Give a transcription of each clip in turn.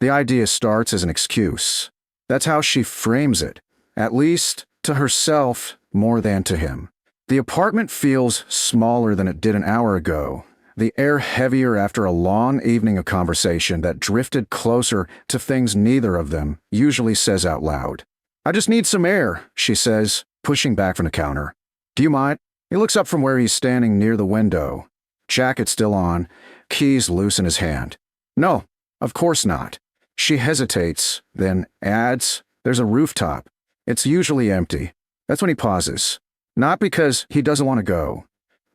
The idea starts as an excuse. That's how she frames it, at least to herself more than to him. The apartment feels smaller than it did an hour ago, the air heavier after a long evening of conversation that drifted closer to things neither of them usually says out loud. "I just need some air," she says, pushing back from the counter. "Do you mind?" He looks up from where he's standing near the window. Jacket still on, keys loose in his hand. "No, of course not." She hesitates, then adds, "There's a rooftop. It's usually empty." That's when he pauses. Not because he doesn't want to go,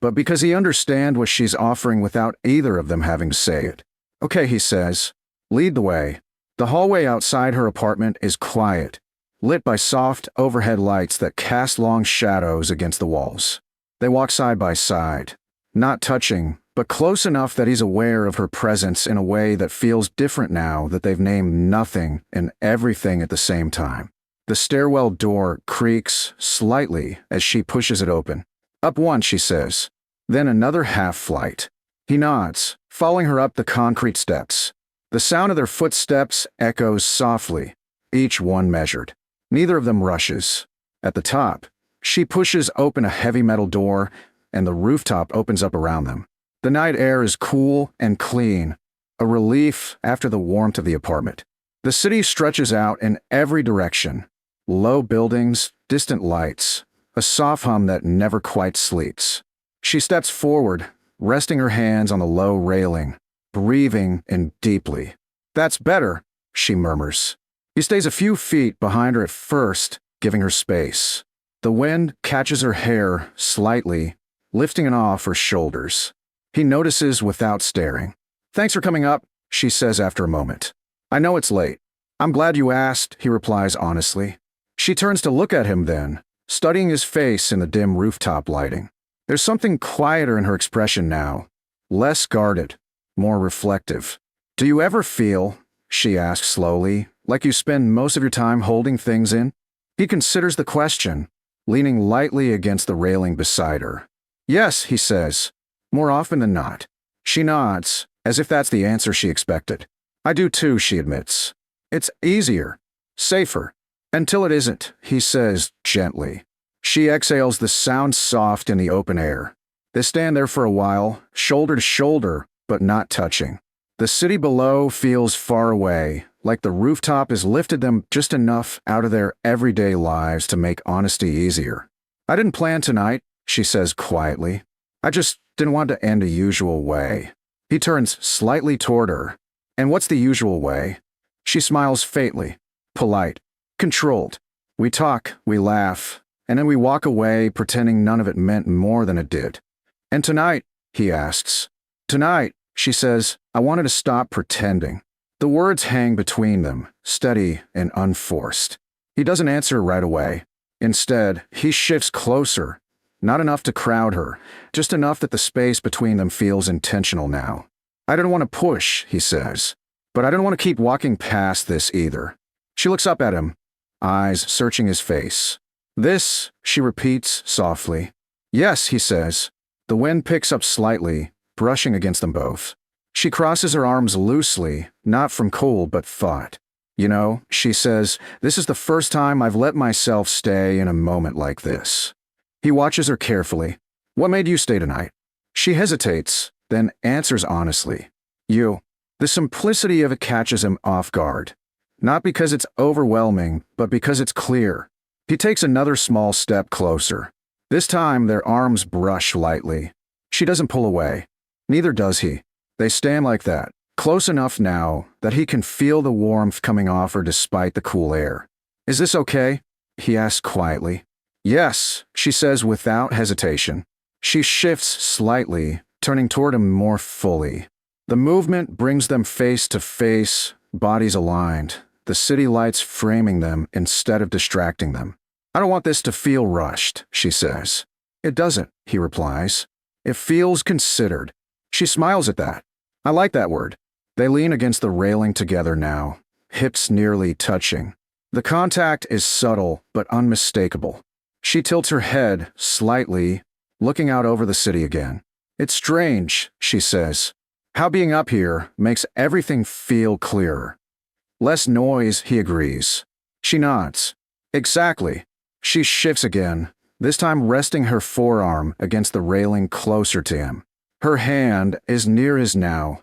but because he understands what she's offering without either of them having to say it. "Okay," he says. "Lead the way." The hallway outside her apartment is quiet, lit by soft overhead lights that cast long shadows against the walls. They walk side by side, not touching, but close enough that he's aware of her presence in a way that feels different now that they've named nothing and everything at the same time. The stairwell door creaks slightly as she pushes it open. "Up one," she says. Then another half flight. He nods, following her up the concrete steps. The sound of their footsteps echoes softly, each one measured. Neither of them rushes. At the top, she pushes open a heavy metal door, and the rooftop opens up around them. The night air is cool and clean, a relief after the warmth of the apartment. The city stretches out in every direction. Low buildings, distant lights, a soft hum that never quite sleeps. She steps forward, resting her hands on the low railing, breathing in deeply. "That's better," she murmurs. He stays a few feet behind her at first, giving her space. The wind catches her hair slightly, lifting it off her shoulders. He notices without staring. "Thanks for coming up," she says after a moment. "I know it's late." "I'm glad you asked," he replies honestly. She turns to look at him then, studying his face in the dim rooftop lighting. There's something quieter in her expression now, less guarded, more reflective. "Do you ever feel," she asks slowly, "like you spend most of your time holding things in?" He considers the question, leaning lightly against the railing beside her. "Yes," he says, "more often than not." She nods, as if that's the answer she expected. "I do too," she admits. "It's easier, safer. Until it isn't," he says gently. She exhales, the sound soft in the open air. They stand there for a while, shoulder to shoulder, but not touching. The city below feels far away, like the rooftop has lifted them just enough out of their everyday lives to make honesty easier. "I didn't plan tonight," she says quietly. "I just didn't want to end a usual way." He turns slightly toward her. "And what's the usual way?" She smiles faintly, polite, controlled. "We talk, we laugh, and then we walk away pretending none of it meant more than it did." "And tonight?" he asks. "Tonight," she says, "I wanted to stop pretending." The words hang between them, steady and unforced. He doesn't answer right away. Instead, he shifts closer, not enough to crowd her, just enough that the space between them feels intentional now. "I don't want to push," he says, "but I don't want to keep walking past this either." She looks up at him, eyes searching his face. "This," she repeats softly. "Yes," he says. The wind picks up slightly, brushing against them both. She crosses her arms loosely, not from cold but thought. "You know," she says, "this is the first time I've let myself stay in a moment like this." He watches her carefully. "What made you stay tonight?" She hesitates, then answers honestly. "You." The simplicity of it catches him off guard. Not because it's overwhelming, but because it's clear. He takes another small step closer. This time their arms brush lightly. She doesn't pull away. Neither does he. They stand like that, close enough now that he can feel the warmth coming off her despite the cool air. "Is this okay?" he asks quietly. "Yes," she says without hesitation. She shifts slightly, turning toward him more fully. The movement brings them face to face, bodies aligned, the city lights framing them instead of distracting them. "I don't want this to feel rushed," she says. "It doesn't," he replies. "It feels considered." She smiles at that. "I like that word." They lean against the railing together now, hips nearly touching. The contact is subtle but unmistakable. She tilts her head slightly, looking out over the city again. "It's strange," she says, "how being up here makes everything feel clearer. Less noise, he agrees. She nods. Exactly. She shifts again, this time resting her forearm against the railing closer to him. Her hand is near his now,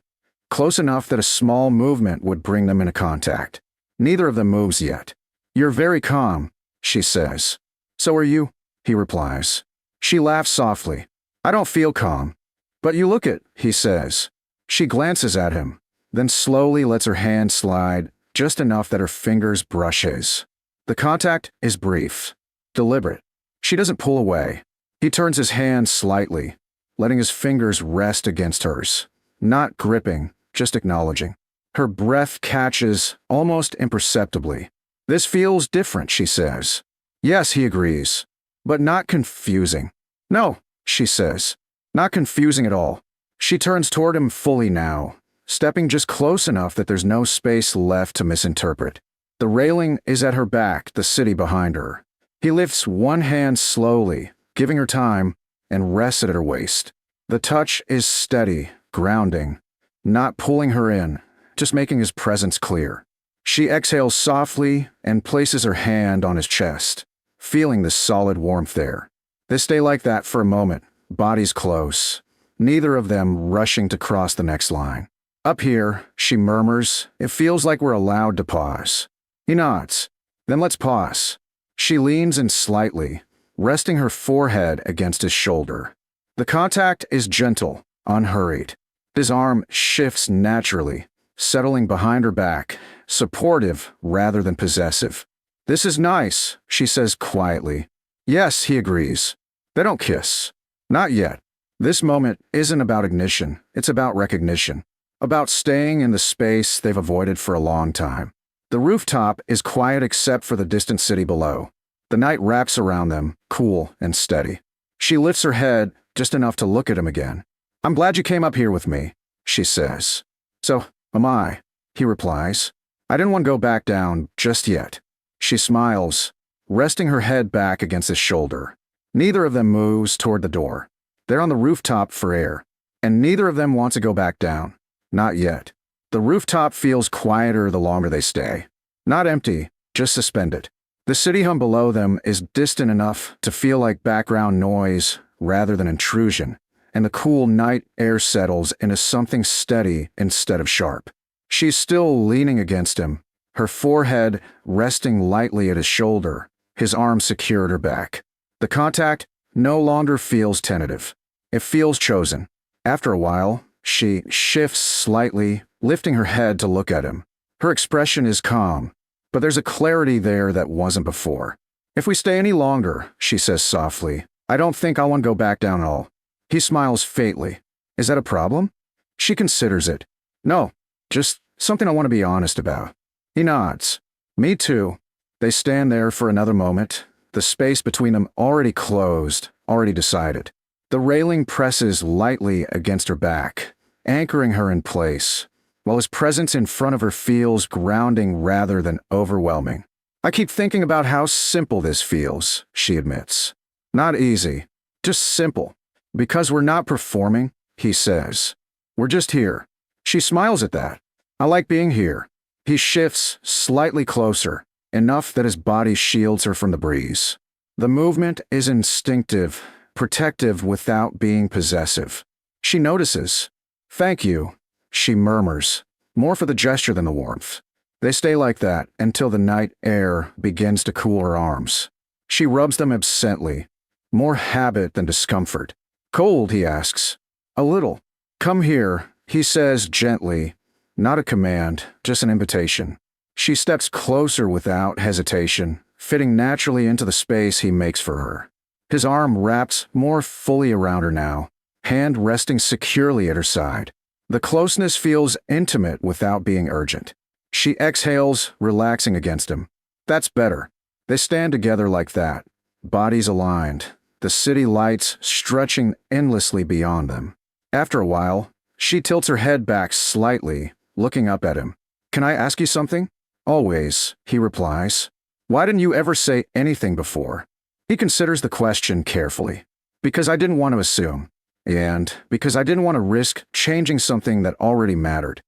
close enough that a small movement would bring them into contact. Neither of them moves yet. You're very calm, she says. So are you, he replies. She laughs softly. I don't feel calm. But you look it, he says. She glances at him, then slowly lets her hand slide, just enough that her fingers brush his. The contact is brief, deliberate. She doesn't pull away. He turns his hand slightly, letting his fingers rest against hers. Not gripping, just acknowledging. Her breath catches, almost imperceptibly. This feels different, she says. Yes, he agrees. But not confusing. No, she says. Not confusing at all. She turns toward him fully now, stepping just close enough that there's no space left to misinterpret. The railing is at her back, the city behind her. He lifts one hand slowly, giving her time, and rests it at her waist. The touch is steady, grounding, not pulling her in, just making his presence clear. She exhales softly and places her hand on his chest, feeling the solid warmth there. They stay like that for a moment, bodies close, neither of them rushing to cross the next line. Up here, she murmurs, it feels like we're allowed to pause. He nods. Then let's pause. She leans in slightly, resting her forehead against his shoulder. The contact is gentle, unhurried. His arm shifts naturally, settling behind her back, supportive rather than possessive. This is nice, she says quietly. Yes, he agrees. They don't kiss. Not yet. This moment isn't about ignition, it's about recognition. About staying in the space they've avoided for a long time. The rooftop is quiet except for the distant city below. The night wraps around them, cool and steady. She lifts her head just enough to look at him again. I'm glad you came up here with me, she says. So, am I, he replies. I didn't want to go back down just yet. She smiles, resting her head back against his shoulder. Neither of them moves toward the door. They're on the rooftop for air, and neither of them wants to go back down. Not yet. The rooftop feels quieter the longer they stay. Not empty, just suspended. The city hum below them is distant enough to feel like background noise rather than intrusion, and the cool night air settles into something steady instead of sharp. She's still leaning against him, her forehead resting lightly at his shoulder, his arm secure at her back. The contact no longer feels tentative. It feels chosen. After a while, she shifts slightly, lifting her head to look at him. Her expression is calm, but there's a clarity there that wasn't before. If we stay any longer, she says softly, I don't think I want to go back down at all. He smiles faintly. Is that a problem? She considers it. No, just something I want to be honest about. He nods. Me too. They stand there for another moment, the space between them already closed, already decided. The railing presses lightly against her back, anchoring her in place, while his presence in front of her feels grounding rather than overwhelming. I keep thinking about how simple this feels, she admits. Not easy, just simple. Because we're not performing, he says. We're just here. She smiles at that. I like being here. He shifts slightly closer, enough that his body shields her from the breeze. The movement is instinctive, protective without being possessive. She notices. Thank you, she murmurs, more for the gesture than the warmth. They stay like that until the night air begins to cool her arms. She rubs them absently, more habit than discomfort. Cold, he asks. A little. Come here, he says gently, not a command, just an invitation. She steps closer without hesitation, fitting naturally into the space he makes for her. His arm wraps more fully around her now, hand resting securely at her side. The closeness feels intimate without being urgent. She exhales, relaxing against him. That's better. They stand together like that, bodies aligned, the city lights stretching endlessly beyond them. After a while, she tilts her head back slightly, looking up at him. Can I ask you something? Always, he replies. Why didn't you ever say anything before? He considers the question carefully. Because I didn't want to assume. And because I didn't want to risk changing something that already mattered.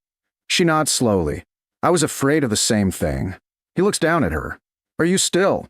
She nods slowly. I was afraid of the same thing. He looks down at her. Are you still?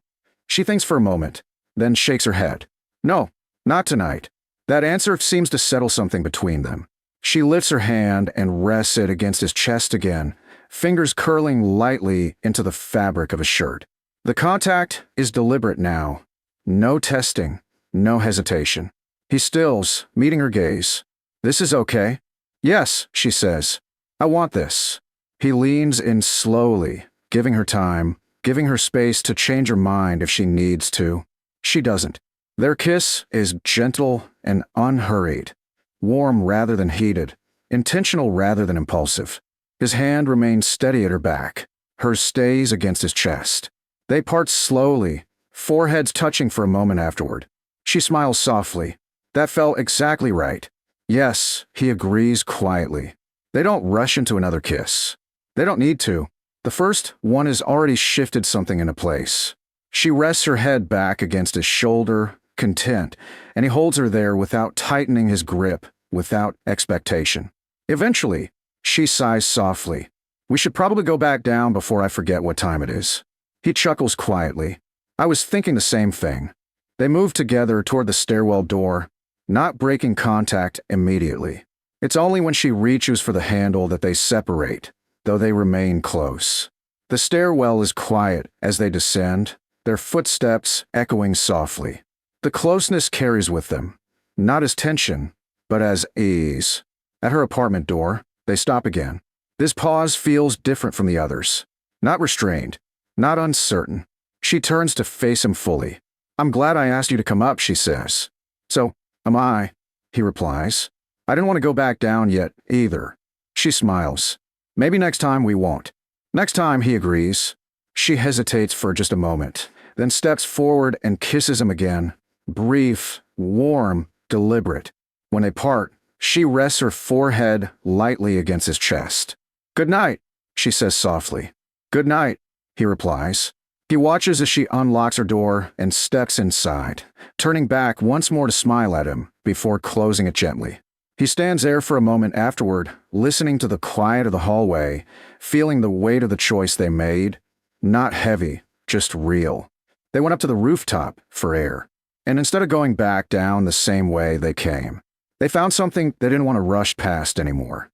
She thinks for a moment, then shakes her head. No, not tonight. That answer seems to settle something between them. She lifts her hand and rests it against his chest again, fingers curling lightly into the fabric of his shirt. The contact is deliberate now. No testing, no hesitation. He stills, meeting her gaze. This is okay? Yes, she says. I want this. He leans in slowly, giving her time, giving her space to change her mind if she needs to. She doesn't. Their kiss is gentle and unhurried, warm rather than heated, intentional rather than impulsive. His hand remains steady at her back, hers stays against his chest. They part slowly, foreheads touching for a moment afterward. She smiles softly. That felt exactly right. Yes, he agrees quietly. They don't rush into another kiss. They don't need to. The first one has already shifted something into place. She rests her head back against his shoulder, content, and he holds her there without tightening his grip, without expectation. Eventually, she sighs softly. We should probably go back down before I forget what time it is. He chuckles quietly. I was thinking the same thing. They move together toward the stairwell door, not breaking contact immediately. It's only when she reaches for the handle that they separate, though they remain close. The stairwell is quiet as they descend, their footsteps echoing softly. The closeness carries with them, not as tension, but as ease. At her apartment door, they stop again. This pause feels different from the others. Not restrained, not uncertain. She turns to face him fully. I'm glad I asked you to come up, she says. So, am I, he replies. I didn't want to go back down yet, either. She smiles. Maybe next time we won't. Next time, he agrees. She hesitates for just a moment, then steps forward and kisses him again. Brief, warm, deliberate. When they part, she rests her forehead lightly against his chest. Good night, she says softly. Good night, he replies. He watches as she unlocks her door and steps inside, turning back once more to smile at him before closing it gently. He stands there for a moment afterward, listening to the quiet of the hallway, feeling the weight of the choice they made. Not heavy, just real. They went up to the rooftop for air, and instead of going back down the same way they came, they found something they didn't want to rush past anymore.